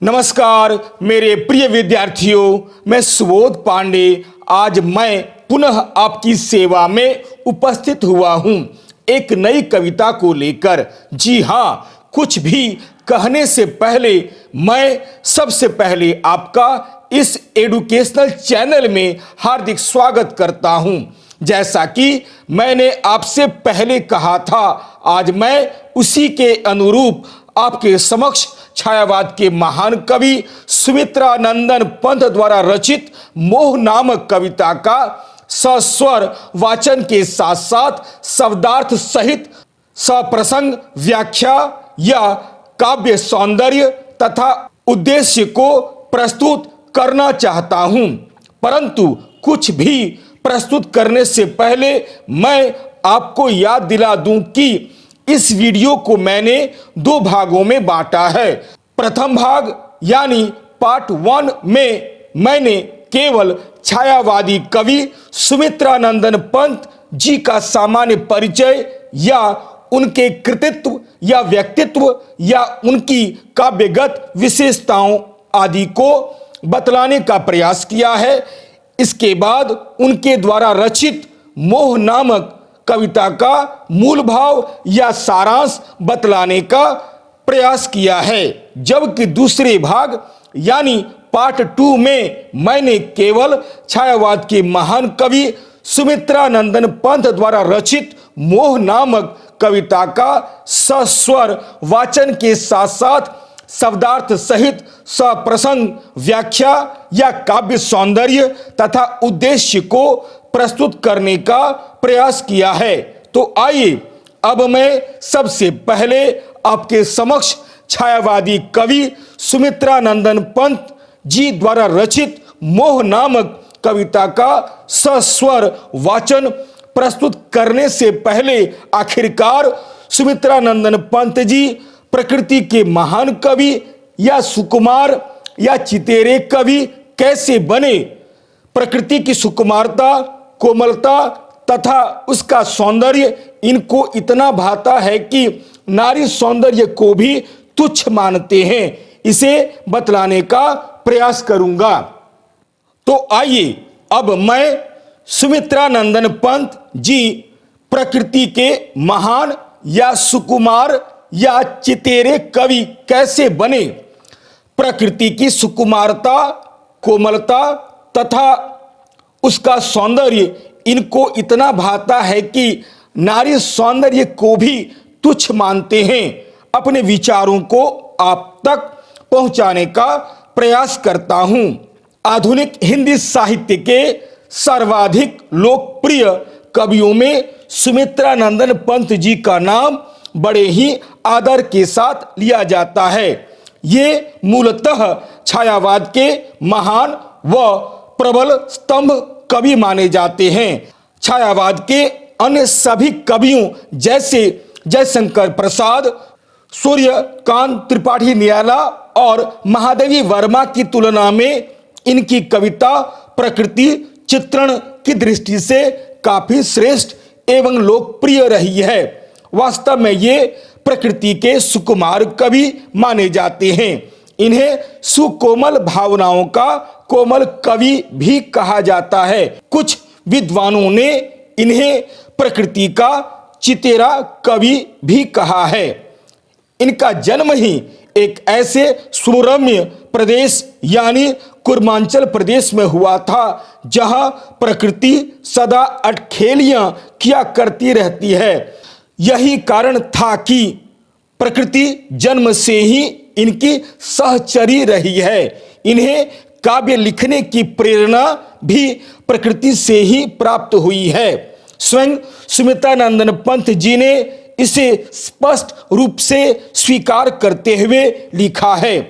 नमस्कार मेरे प्रिय विद्यार्थियों, मैं सुबोध पांडे आज मैं पुनः आपकी सेवा में उपस्थित हुआ हूं एक नई कविता को लेकर। जी हाँ, कुछ भी कहने से पहले मैं सबसे पहले आपका इस एडुकेशनल चैनल में हार्दिक स्वागत करता हूं। जैसा कि मैंने आपसे पहले कहा था, आज मैं उसी के अनुरूप आपके समक्ष छायावाद के महान कवि सुमित्रा नंदन पंत द्वारा रचित मोह नामक कविता का सस्वर वाचन के साथ साथ शब्दार्थ सहित सप्रसंग व्याख्या या काव्य सौंदर्य तथा उद्देश्य को प्रस्तुत करना चाहता हूं। परंतु कुछ भी प्रस्तुत करने से पहले मैं आपको याद दिला दूं कि इस वीडियो को मैंने दो भागों में बांटा है। प्रथम भाग यानी पार्ट 1 में मैंने केवल छायावादी कवि सुमित्रा नंदन पंत जी का सामान्य परिचय या उनके कृतित्व या व्यक्तित्व या उनकी काव्यगत विशेषताओं आदि को बतलाने का प्रयास किया है। इसके बाद उनके द्वारा रचित मोह नामक कविता का मूल भाव या सारांश बतलाने का प्रयास किया है, जबकि दूसरे भाग यानी पार्ट 2 में मैंने केवल छायावाद के महान कवि सुमित्रा नंदन पंत द्वारा रचित मोह नामक कविता का सस्वर वाचन के साथ साथ शब्दार्थ सहित सप्रसंग व्याख्या या काव्य सौंदर्य तथा उद्देश्य को प्रस्तुत करने का प्रयास किया है। तो आइए अब मैं सबसे पहले आपके समक्ष छायावादी कवि सुमित्रा नंदन पंत जी द्वारा रचित मोह नामक कविता का सस्वर वाचन प्रस्तुत करने से पहले आखिरकार सुमित्रा नंदन पंत जी प्रकृति के महान कवि या सुकुमार या चितेरे कवि कैसे बने? प्रकृति की सुकुमारता, कोमलता तथा उसका सौंदर्य इनको इतना भाता है कि नारी सौंदर्य को भी तुच्छ मानते हैं। इसे बतलाने का प्रयास करूंगा। तो आइए अब मैं सुमित्रा नंदन पंत जी प्रकृति के महान या सुकुमार या चितेरे कवि कैसे बने? प्रकृति की सुकुमारता, कोमलता तथा उसका सौंदर्य इनको इतना भाता है कि नारी सौंदर्य को भी तुच्छ मानते हैं। अपने विचारों को आप तक पहुंचाने का प्रयास करता हूं। आधुनिक हिंदी साहित्य के सर्वाधिक लोकप्रिय कवियों में सुमित्रा नंदन पंत जी का नाम बड़े ही आदर के साथ लिया जाता है। ये मूलतः छायावाद के महान व प्रबल स्तंभ कवि माने जाते हैं। छायावाद के अन्य सभी कवियों जैसे जयशंकर प्रसाद, सूर्यकांत त्रिपाठी निराला और महादेवी वर्मा की तुलना में इनकी कविता प्रकृति चित्रण की दृष्टि से काफी श्रेष्ठ एवं लोकप्रिय रही है। वास्तव में ये प्रकृति के सुकुमार कवि माने जाते हैं। इन्हें सुकोमल भावनाओं का कोमल कवि भी कहा जाता है। कुछ विद्वानों ने इन्हें प्रकृति का चितेरा कवि भी कहा है। इनका जन्म ही एक ऐसे सुरम्य प्रदेश यानी कुर्मांचल प्रदेश में हुआ था जहां प्रकृति सदा अटखेलियां किया करती रहती है। यही कारण था कि प्रकृति जन्म से ही इनकी सहचरी रही है। इन्हें काव्य लिखने की प्रेरणा भी प्रकृति से ही प्राप्त हुई है। स्वयं सुमित्रा नंदन पंत जी ने इसे स्पष्ट रूप से स्वीकार करते हुए लिखा है।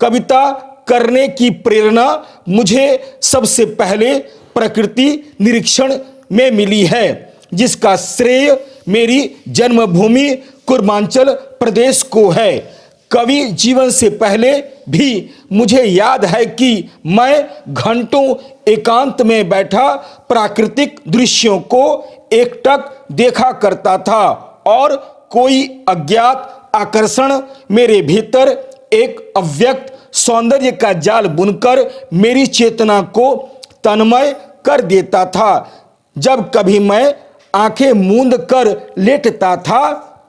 कविता करने की प्रेरणा मुझे सबसे पहले प्रकृति निरीक्षण में मिली है, जिसका श्रेय मेरी जन्मभूमि कुर्मांचल प्रदेश को है। कवि जीवन से पहले भी मुझे याद है कि मैं घंटों एकांत में बैठा प्राकृतिक दृश्यों को एकटक देखा करता था और कोई अज्ञात आकर्षण मेरे भीतर एक अव्यक्त सौंदर्य का जाल बुनकर मेरी चेतना को तन्मय कर देता था। जब कभी मैं आंखें मूंद कर लेटता था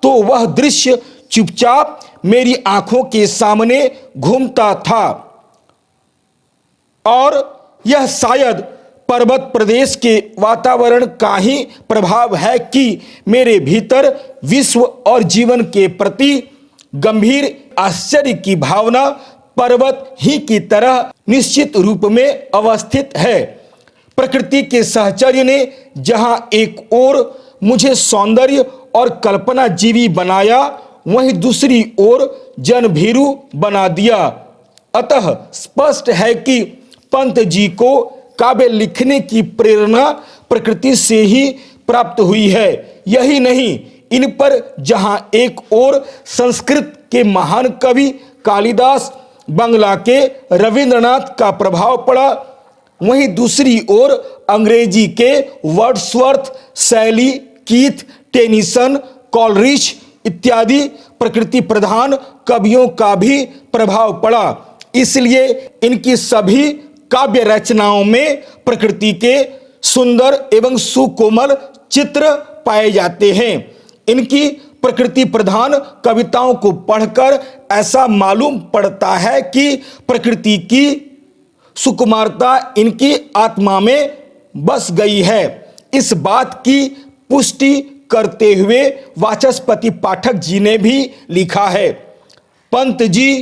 तो वह दृश्य चुपचाप मेरी आंखों के सामने घूमता था और यह शायद पर्वत प्रदेश के वातावरण का ही प्रभाव है कि मेरे भीतर विश्व और जीवन के प्रति गंभीर आश्चर्य की भावना पर्वत ही की तरह निश्चित रूप में अवस्थित है। प्रकृति के साहचर्य ने जहां एक ओर मुझे सौंदर्य और कल्पना जीवी बनाया, वहीं दूसरी ओर जनभीरु बना दिया। अतः स्पष्ट है कि पंत जी को काव्य लिखने की प्रेरणा प्रकृति से ही प्राप्त हुई है। यही नहीं, इन पर जहां एक ओर संस्कृत के महान कवि कालिदास, बंगला के रविंद्रनाथ का प्रभाव पड़ा, वहीं दूसरी ओर अंग्रेजी के वर्ड्सवर्थ, शैली, कीथ, टेनिसन, कॉलरिच इत्यादि प्रकृति प्रधान कवियों का भी प्रभाव पड़ा। इसलिए इनकी सभी काव्य रचनाओं में प्रकृति के सुंदर एवं सुकोमल चित्र पाए जाते हैं। इनकी प्रकृति प्रधान कविताओं को पढ़कर ऐसा मालूम पड़ता है कि प्रकृति की सुकुमारता इनकी आत्मा में बस गई है। इस बात की पुष्टि करते हुए वाचस्पति पाठक जी ने भी लिखा है, पंत जी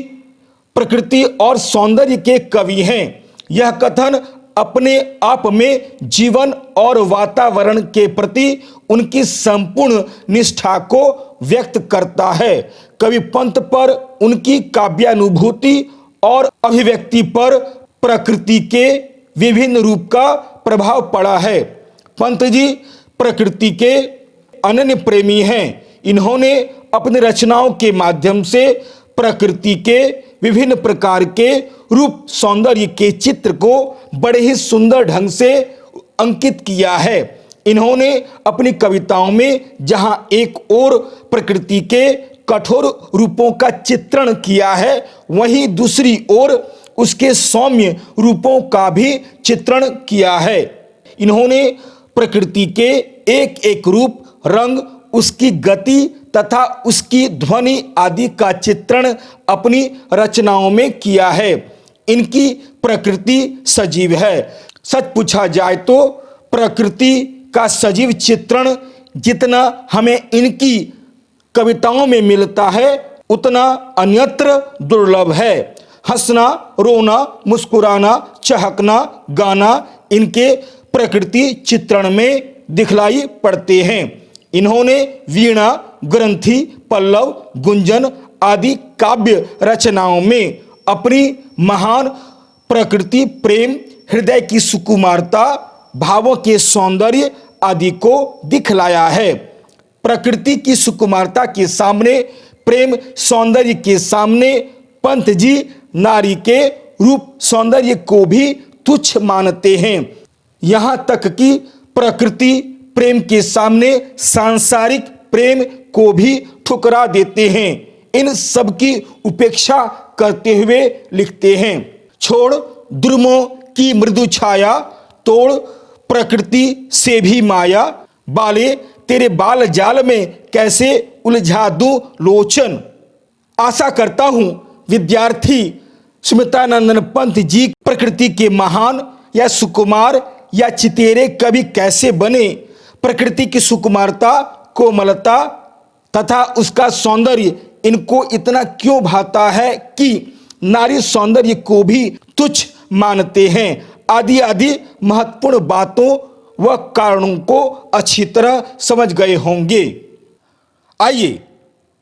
प्रकृति और सौंदर्य के कवि हैं। यह कथन अपने आप में जीवन और वातावरण के प्रति उनकी संपूर्ण निष्ठा को व्यक्त करता है। कवि पंत पर उनकी काव्यानुभूति और अभिव्यक्ति पर प्रकृति के विभिन्न रूप का प्रभाव पड़ा है। पंत जी प्रकृति के अनन्य प्रेमी हैं। इन्होंने अपनी रचनाओं के माध्यम से प्रकृति के विभिन्न प्रकार के रूप सौंदर्य के चित्र को बड़े ही सुंदर ढंग से अंकित किया है। इन्होंने अपनी कविताओं में जहां एक ओर प्रकृति के कठोर रूपों का चित्रण किया है, वहीं दूसरी ओर उसके सौम्य रूपों का भी चित्रण किया है। इन्होंने प्रकृति के एक एक रूप, रंग, उसकी गति तथा उसकी ध्वनि आदि का चित्रण अपनी रचनाओं में किया है। इनकी प्रकृति सजीव है। सच पूछा जाए तो प्रकृति का सजीव चित्रण जितना हमें इनकी कविताओं में मिलता है, उतना अन्यत्र दुर्लभ है। हंसना, रोना, मुस्कुराना, चहकना, गाना इनके प्रकृति चित्रण में दिखलाई पड़ते हैं। इन्होंने वीणा, ग्रंथि, पल्लव, गुंजन आदि काव्य रचनाओं में अपनी महान प्रकृति प्रेम, हृदय की सुकुमारता, भावों के सौंदर्य आदि को दिखलाया है। प्रकृति की सुकुमारता के सामने, प्रेम सौंदर्य के सामने पंत जी नारी के रूप सौंदर्य को भी तुच्छ मानते हैं। यहाँ तक कि प्रकृति प्रेम के सामने सांसारिक प्रेम को भी ठुकरा देते हैं। इन सब की उपेक्षा करते हुए लिखते हैं, छोड़ द्रुमों की मृदु छाया, तोड़ प्रकृति से भी माया, बाले तेरे बाल जाल में कैसे उलझा दूं लोचन। आशा करता हूं विद्यार्थी सुमित्रानंदन पंत जी प्रकृति के महान या सुकुमार या चितेरे कवि कैसे बने, प्रकृति की सुकुमारता, कोमलता तथा उसका सौंदर्य इनको इतना क्यों भाता है कि नारी सौंदर्य को भी तुच्छ मानते हैं, आदि आदि महत्वपूर्ण बातों व कारणों को अच्छी तरह समझ गए होंगे। आइए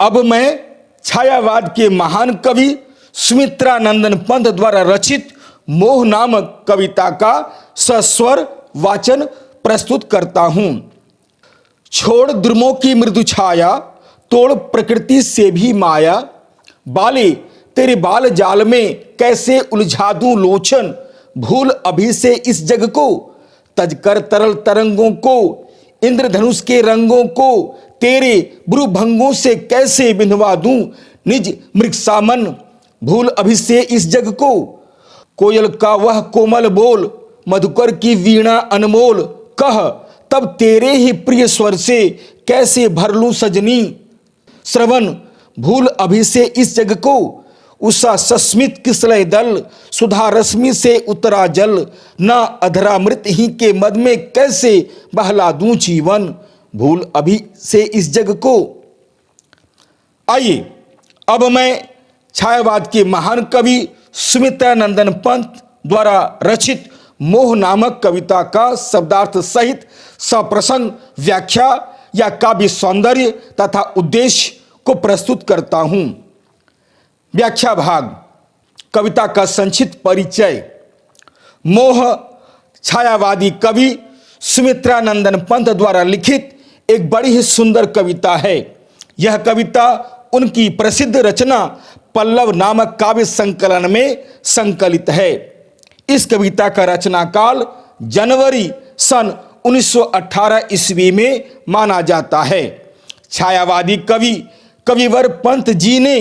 अब मैं छायावाद के महान कवि सुमित्रानंदन पंत द्वारा रचित मोह नामक कविता का सस्वर वाचन प्रस्तुत करता हूं। छोड़ द्रुमों की मृदु छाया, तोड़ प्रकृति से भी माया, बाले तेरे बाल जाल में कैसे उलझा दूं लोचन। भूल अभी से इस जग को, तजकर तरल तरंगों को, इंद्रधनुष के रंगों को तेरे ब्रुभंगों से कैसे बिंधवा दूं। निज मृगसामन भूल अभी से इस जग को, कोयल का वह कोमल बोल, मधुकर की वीणा अनमोल, कह तब तेरे ही प्रिय स्वर से कैसे भर लूं सजनी। श्रवण भूल अभी से इस जग को, उषा सस्मित किसलय दल, सुधा रश्मि से उतरा जल, ना अधरामृत ही के मद में कैसे बहला दूं जीवन। भूल अभी से इस जग को। आइए अब मैं छायावाद के महान कवि सुमित्रानंदन पंत द्वारा रचित मोह नामक कविता का शब्दार्थ सहित सप्रसंग व्याख्या या काव्य सौंदर्य तथा उद्देश्य को प्रस्तुत करता हूं। व्याख्या भाग। कविता का संक्षिप्त परिचय। मोह छायावादी कवि सुमित्रानंदन पंत द्वारा लिखित एक बड़ी ही सुंदर कविता है। यह कविता उनकी प्रसिद्ध रचना पल्लव नामक काव्य संकलन में संकलित है। इस कविता का रचना काल जनवरी सन 1918 ईस्वी में माना जाता है। छायावादी कवि कविवर पंत जी ने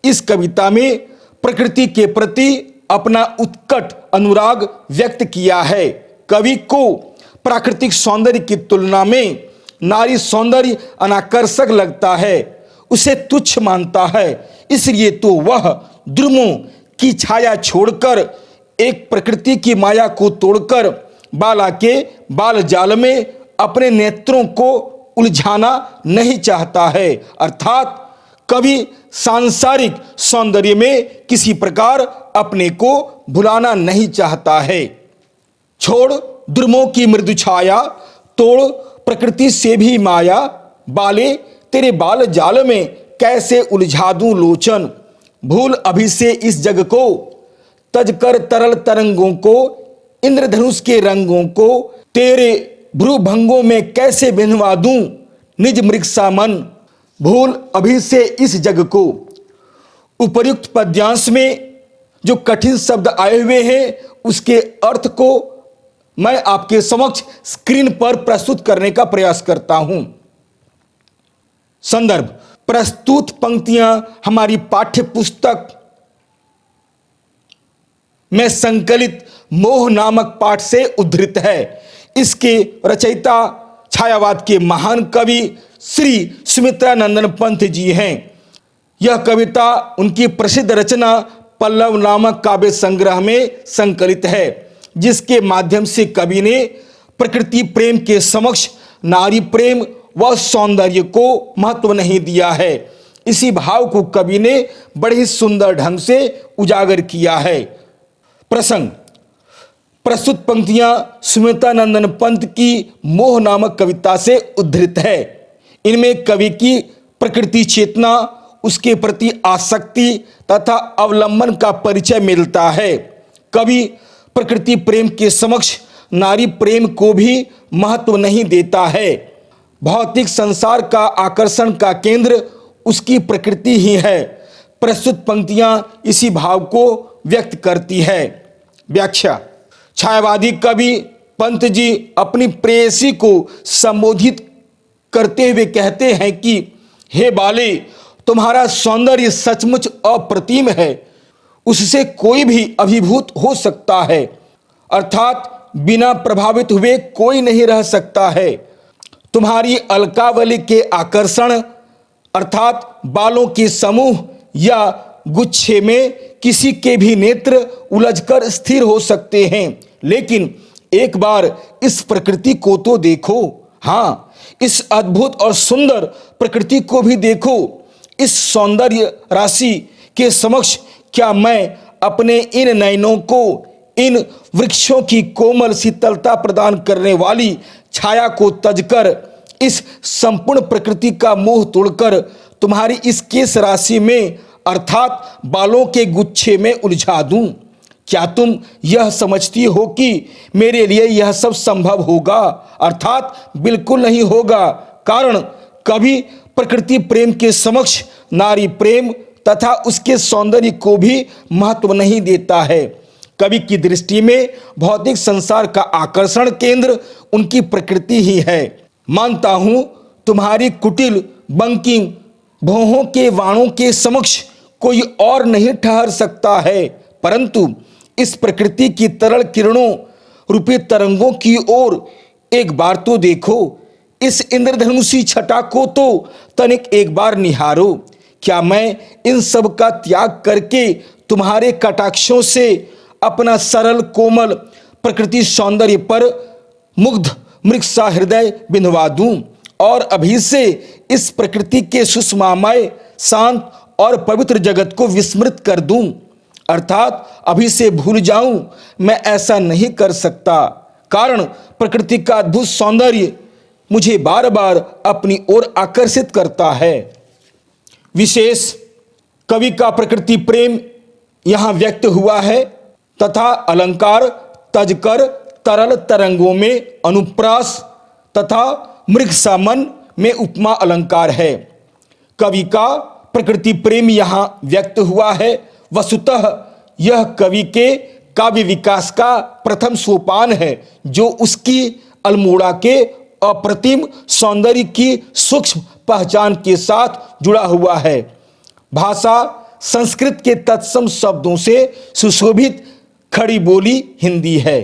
इस कविता में प्रकृति के प्रति अपना उत्कट अनुराग व्यक्त किया है। कवि को प्राकृतिक सौंदर्य की तुलना में नारी सौंदर्य अनाकर्षक लगता है, उसे तुच्छ मानता है। इसलिए तो वह द्रुमों की छाया छोड़कर, एक प्रकृति की माया को तोड़कर बाला के बाल जाल में अपने नेत्रों को उलझाना नहीं चाहता है। अर्थात कवि सांसारिक सौंदर्य में किसी प्रकार अपने को भुलाना नहीं चाहता है। छोड़ द्रुमों की मृदु छाया, तोड़ प्रकृति से भी माया, बाले तेरे बाल जाल में कैसे उलझा दूं लोचन। भूल अभी से इस जग को, तज कर तरल तरंगों को, इंद्रधनुष के रंगों को, तेरे भ्रूभंगों में कैसे बिंधवा दूं निज मृगसा मन। भूल अभी से इस जग को। उपर्युक्त पद्यांश में जो कठिन शब्द आए हुए हैं उसके अर्थ को मैं आपके समक्ष स्क्रीन पर प्रस्तुत करने का प्रयास करता हूं। संदर्भ। प्रस्तुत पंक्तियां हमारी पाठ्य पुस्तक में संकलित मोह नामक पाठ से उद्धृत है। इसके रचयिता छायावाद के महान कवि श्री सुमित्रानंदन पंत जी हैं। यह कविता उनकी प्रसिद्ध रचना पल्लव नामक काव्य संग्रह में संकलित है, जिसके माध्यम से कवि ने प्रकृति प्रेम के समक्ष नारी प्रेम व सौंदर्य को महत्व नहीं दिया है। इसी भाव को कवि ने बड़े ही सुंदर ढंग से उजागर किया है। प्रसंग। प्रस्तुत पंक्तियां सुमित्रानंदन पंत की मोह नामक कविता से उद्धृत है। इनमें कवि की प्रकृति चेतना, उसके प्रति आसक्ति तथा अवलंबन का परिचय मिलता है। कवि प्रकृति प्रेम के समक्ष नारी प्रेम को भी महत्व नहीं देता है। भौतिक संसार का आकर्षण का केंद्र उसकी प्रकृति ही है। प्रस्तुत पंक्तियां इसी भाव को व्यक्त करती है। व्याख्या। छायावादी कवि पंत जी अपनी प्रेयसी को संबोधित करते हुए कहते हैं कि हे बाले, तुम्हारा सौंदर्य सचमुच अप्रतिम है, उससे कोई भी अभिभूत हो सकता है, अर्थात बिना प्रभावित हुए कोई नहीं रह सकता है। तुम्हारी अलकावली के आकर्षण अर्थात बालों के समूह या गुच्छे में किसी के भी नेत्र उलझकर स्थिर हो सकते हैं, लेकिन एक बार इस प्रकृति को तो देखो। हाँ, इस अद्भुत और सुंदर प्रकृति को भी देखो। इस सौंदर्य राशि के समक्ष क्या मैं अपने इन नयनों को, इन वृक्षों की कोमल शीतलता प्रदान करने वाली छाया को तजकर, इस संपूर्ण प्रकृति का मोह तोड़कर तुम्हारी इस केश राशि में अर्थात बालों के गुच्छे में उलझा दूं? क्या तुम यह समझती हो कि मेरे लिए यह सब संभव होगा? अर्थात बिल्कुल नहीं होगा। कारण कभी प्रकृति प्रेम के समक्ष नारी प्रेम तथा उसके सौंदर्य को भी महत्व नहीं देता है। कवि की दृष्टि में भौतिक संसार का आकर्षण केंद्र उनकी प्रकृति ही है। मानता हूं तुम्हारी कुटिल बंकिम भौहों के वाणों के समक्ष कोई और नहीं ठहर सकता है, परंतु इस प्रकृति की तरल किरणों रूपी तरंगों की ओर एक बार तो देखो। इस इंद्रधनुषी छटा को तो तनिक एक बार निहारो। क्या मैं इन सब का त्याग करके तुम्हारे कटाक्षों से अपना सरल कोमल प्रकृति सौंदर्य पर मुग्ध मृग सा हृदय बिंधवा दूं और अभी से इस प्रकृति के सुषमामय शांत और पवित्र जगत को विस्मृत कर दूं, अर्थात अभी से भूल जाऊं? मैं ऐसा नहीं कर सकता, कारण प्रकृति का अद्भुत सौंदर्य मुझे बार बार अपनी ओर आकर्षित करता है। विशेष कवि का प्रकृति प्रेम यहाँ व्यक्त हुआ है तथा अलंकार तजकर तरल तरंगों में अनुप्रास तथा मृग सामन में उपमा अलंकार है। कवि का प्रकृति प्रेम यहाँ व्यक्त हुआ है। वस्तुतः यह कवि के काव्य विकास का प्रथम सोपान है, जो उसकी अल्मोड़ा के अप्रतिम सौंदर्य की सूक्ष्म पहचान के साथ जुड़ा हुआ है। भाषा संस्कृत के तत्सम शब्दों से सुशोभित खड़ी बोली हिंदी है।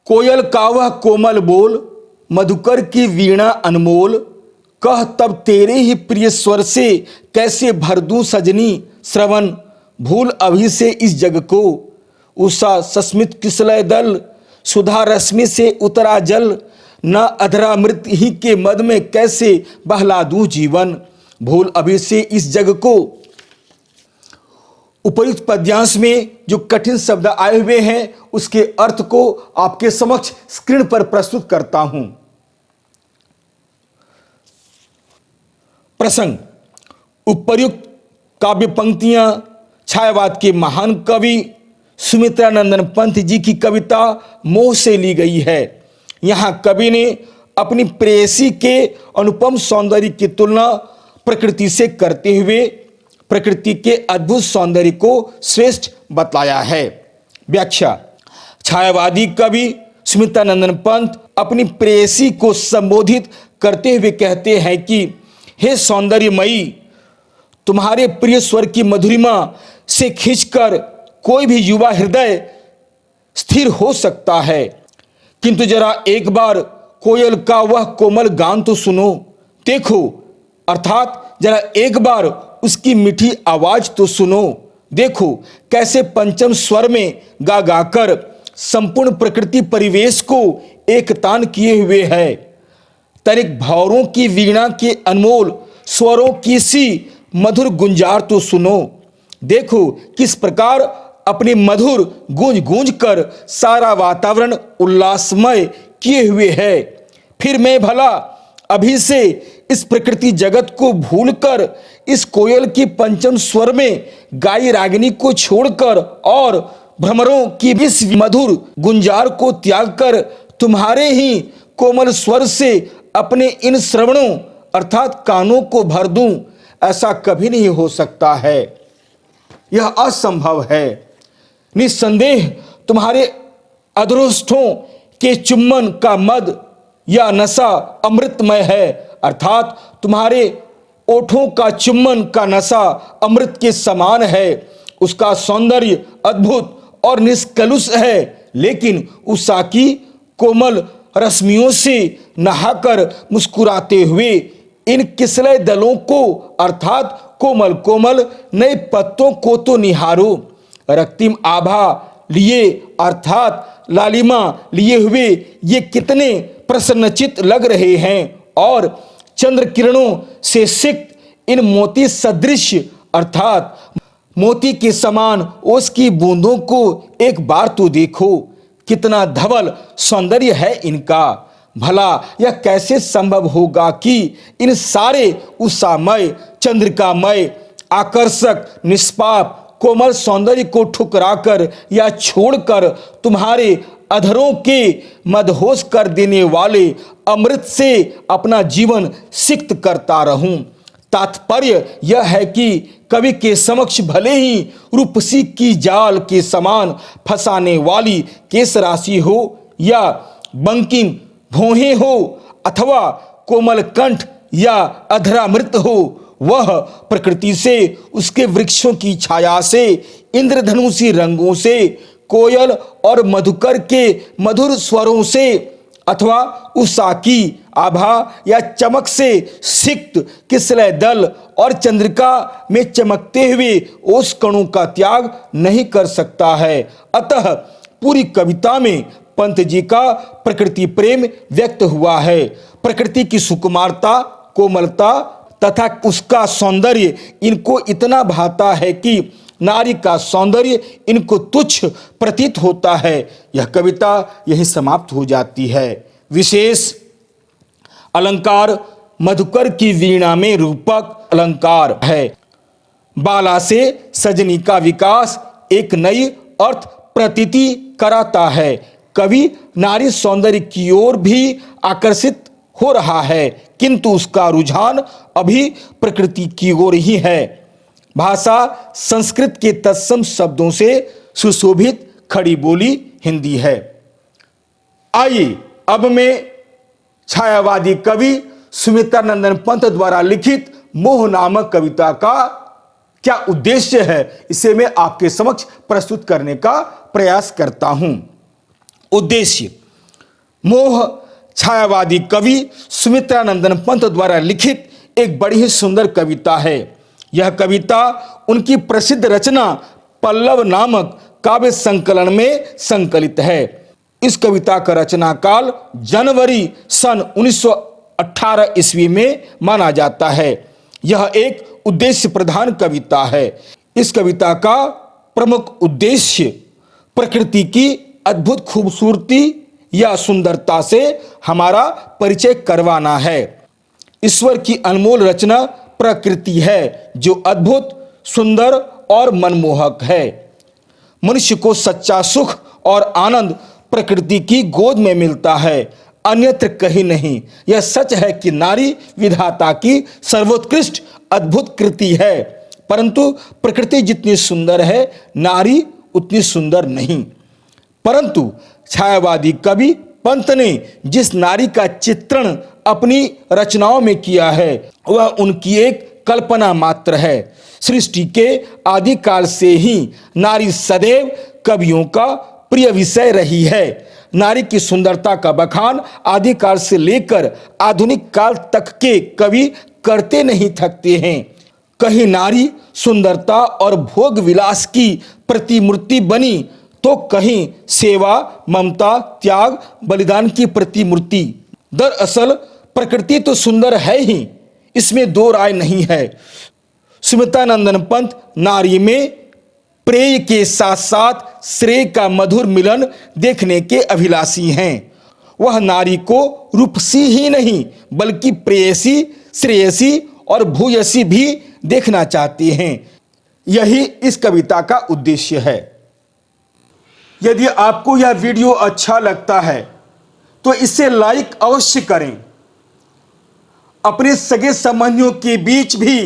कोयल का वह कोमल बोल, मधुकर की वीणा अनमोल, कह तब तेरे ही प्रिय स्वर से कैसे भर दूं सजनी श्रवण, भूल अभी से इस जग को। उषा सस्मित किसलय दल, सुधा रश्मि से उतरा जल, न अधरामृत ही के मद में कैसे बहला दूं जीवन, भूल अभी से इस जग को। उपयुक्त पद्यांश में जो कठिन शब्द आए हुए हैं उसके अर्थ को आपके समक्ष स्क्रीन पर प्रस्तुत करता हूं। प्रसंग: उपर्युक्त काव्य पंक्तियां छायावाद के महान कवि सुमित्रानंदन पंत जी की कविता मोह से ली गई है। यहाँ कवि ने अपनी प्रेयसी के अनुपम सौंदर्य की तुलना प्रकृति से करते हुए प्रकृति के अद्भुत सौंदर्य को श्रेष्ठ बतलाया है। व्याख्या: छायावादी कवि सुमित्रानंदन पंत अपनी प्रेयसी को संबोधित करते हुए कहते हैं कि हे सौंदर्यमयी, तुम्हारे प्रिय स्वर की मधुरिमा से खींचकर कोई भी युवा हृदय स्थिर हो सकता है, किंतु जरा एक बार कोयल का वह कोमल गान तो सुनो। देखो, अर्थात जरा एक बार उसकी मीठी आवाज तो सुनो। देखो कैसे पंचम स्वर में गा गाकर संपूर्ण प्रकृति परिवेश को एक तान किए हुए है। तनिक भौरों की वीणा के अनमोल स्वरों की सी मधुर गुंजार तो सुनो। देखो किस प्रकार अपने मधुर गूंज गूंज कर सारा वातावरण उल्लासमय किए हुए है। फिर मैं भला अभी से इस प्रकृति जगत को भूलकर इस कोयल की पंचम स्वर में गाई रागिनी को छोड़कर और भ्रमरों की इस मधुर गुंजार को त्याग कर तुम्हारे ही कोमल स्वर से अपने इन श्रवणों अर्थात कानों को भर दूं? ऐसा कभी नहीं हो सकता है, यह असंभव है। निस्संदेह तुम्हारे अधरोष्ठों के चुम्बन का मद या नशा अमृतमय है, अर्थात तुम्हारे ओठों का चुम्बन का नशा अमृत के समान है। उसका सौंदर्य अद्भुत और निष्कलुष है, लेकिन उषा की कोमल रश्मियों से नहाकर मुस्कुराते हुए इन किसलय दलों को अर्थात कोमल कोमल नए पत्तों को तो निहारो। रक्तिम आभा लिए अर्थात लालिमा लिए हुए ये कितने प्रसन्नचित लग रहे हैं और चंद्र किरणों से सिक्त इन मोती सदृश अर्थात मोती के समान उसकी बूंदों को एक बार तो देखो। कितना धवल सौंदर्य है इनका। भला यह कैसे संभव होगा कि इन सारे उषामय चंद्रिकामय आकर्षक निष्पाप कोमल सौंदर्य को ठुकराकर या छोड़कर तुम्हारे अधरों के मदहोश कर देने वाले अमृत से अपना जीवन सिक्त करता रहूं। तात्पर्य यह है कि कवि के समक्ष भले ही रूपसी की जाल के समान फंसाने वाली केश राशि हो या बंकिम भौहें हो अथवा कोमल कंठ या अधरामृत हो, वह प्रकृति से, उसके वृक्षों की छाया से, इंद्रधनुषी रंगों से, कोयल और मधुकर के मधुर स्वरों से अथवा उषा की आभा या चमक से सिक्त किसलय दल और चंद्रिका में चमकते हुए ओस कणों का त्याग नहीं कर सकता है। अतः पूरी कविता में पंत जी का प्रकृति प्रेम व्यक्त हुआ है। प्रकृति की सुकुमारता, कोमलता तथा उसका सौंदर्य इनको इतना भाता है कि नारी का सौंदर्य इनको तुच्छ प्रतीत होता है। यह कविता यहीं समाप्त हो जाती है। विशेष अलंकार मधुकर की वीणा में रूपक अलंकार है। बाला से सजनी का विकास एक नई अर्थ प्रतीति कराता है। कवि नारी सौंदर्य की ओर भी आकर्षित हो रहा है, किंतु उसका रुझान अभी प्रकृति की ओर ही है। भाषा संस्कृत के तत्सम शब्दों से सुशोभित खड़ी बोली हिंदी है। आइए अब मैं छायावादी कवि सुमित्रानंदन पंत द्वारा लिखित मोह नामक कविता का क्या उद्देश्य है, इसे मैं आपके समक्ष प्रस्तुत करने का प्रयास करता हूं। उद्देश्य: मोह छायावादी कवि सुमित्रानंदन पंत द्वारा लिखित एक बड़ी ही सुंदर कविता है। यह कविता उनकी प्रसिद्ध रचना पल्लव नामक काव्य संकलन में संकलित है। इस कविता का रचना काल जनवरी सन 1918 ईस्वी में माना जाता है। यह एक उद्देश्य प्रधान कविता है। इस कविता का प्रमुख उद्देश्य प्रकृति की अद्भुत खूबसूरती या सुंदरता से हमारा परिचय करवाना है। ईश्वर की अनमोल रचना प्रकृति है जो अद्भुत, सुंदर और मनमोहक है। मनुष्य को सच्चा सुख और आनंद प्रकृति की गोद में मिलता है, अन्यत्र कहीं नहीं। यह सच है कि नारी विधाता की सर्वोत्कृष्ट अद्भुत कृति है, परंतु प्रकृति जितनी सुंदर है, नारी उतनी सुंदर नहीं। परंतु छायावादी कवि पंत ने जिस नारी का चित्रण अपनी रचनाओं में किया है, वह उनकी एक कल्पना मात्र है। सृष्टि के आदि काल से ही नारी सदैव कवियों का प्रिय विषय रही है। नारी की सुंदरता का बखान आदिकाल से लेकर आधुनिक काल तक के कवि करते नहीं थकते हैं। कहीं नारी सुंदरता और भोग विलास की प्रतिमूर्ति बनी, तो कहीं सेवा, ममता, त्याग, बलिदान की प्रतिमूर्ति। दरअसल प्रकृति तो सुंदर है ही, इसमें दो राय नहीं है। सुमित्रानंदन पंत नारी में प्रेय के साथ साथ श्रेय का मधुर मिलन देखने के अभिलाषी हैं। वह नारी को रूपसी ही नहीं बल्कि प्रेयसी, श्रेयसी और भूयसी भी देखना चाहते हैं। यही इस कविता का उद्देश्य है। यदि आपको यह वीडियो अच्छा लगता है तो इसे लाइक अवश्य करें। अपने सगे संबंधियों के बीच भी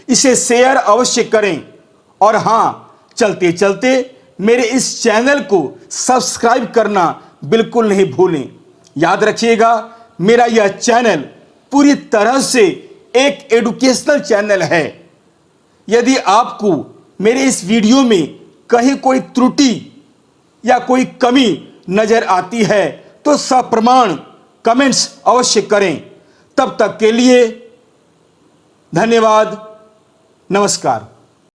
इसे शेयर अवश्य करें। और हां, चलते चलते मेरे इस चैनल को सब्सक्राइब करना बिल्कुल नहीं भूलें। याद रखिएगा, मेरा यह चैनल पूरी तरह से एक एजुकेशनल चैनल है। यदि आपको मेरे इस वीडियो में कहीं कोई त्रुटि या कोई कमी नजर आती है तो सप्रमाण कमेंट्स अवश्य करें। तब तक के लिए धन्यवाद। नमस्कार।